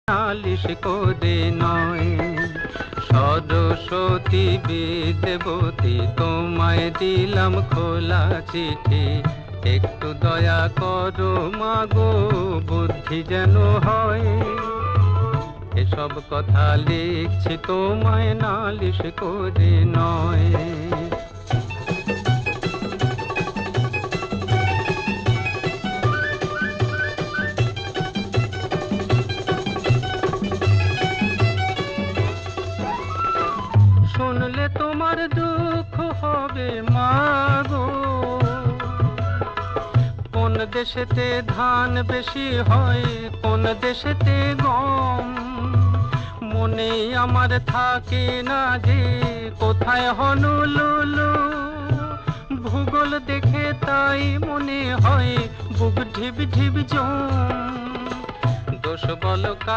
নালিশ করে নয়। সরস্বতী বিদ্যাবতী তোমায় দিলাম খোলা চিঠি, একটু দয়া করো মাগো বুদ্ধি যেন হয়। এসব কথা লিখছি তোমায় নালিশ করে নয়। শুনলে তোমার দুঃখ হবে মাগো, কোন দেশেতে ধান বেশি হয় কোন দেশেতে গম। মনে আমার থাকে না যে কোথায় হনুলুলু, ভূগোল দেখে তাই মনে হয় বুক ঢিপ ঢিপ জম। দোষ বলো